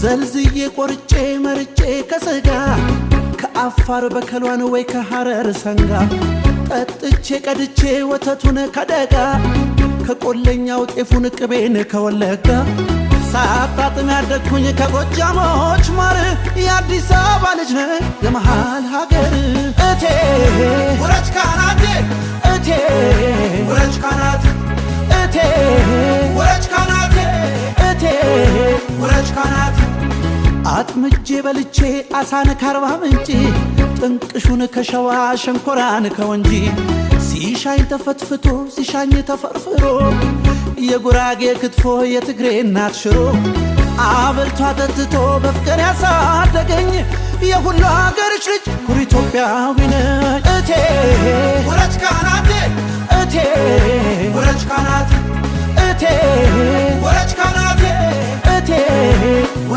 ዘልዝዬ ቆርጬ መርጬ ከስጋ ከአፋር በከሏን ወይ ከሐረር ሰንጋ ጠጥቼ ቀድቼ ወተቱን ከደጋ ከቆለኛው ጤፉን ቅቤን ከወለጋ ሳጣጥም ያደግኩኝ ከጎጃሞች ማር የአዲስ አበባ ልጅ ነኝ የመሃል ሀገር እቴ ወረች ካናቴ እቴ ወረች ካናት እቴ ወረች ካናቴ እቴ ወረች ካናት አጥምጄ በልቼ አሳን ከአርባ ምንጭ ጥንቅሹን ከሸዋ ሸንኮራን ከወንጂ ሲሻኝ ተፈትፍቶ ሲሻኝ ተፈርፍሮ የጉራጌ ክትፎ የትግሬ እናት ሽሮ አብልቷ ጠጥቶ በፍቅር ያሳደገኝ የሁሉ ሀገርሽ ልጅ ኩሩ ኢትዮጵያዊ ነኝ እቴ ወረች ካናቴ እቴ ወረች ካናት እቴ ወረች ካናቴ እቴ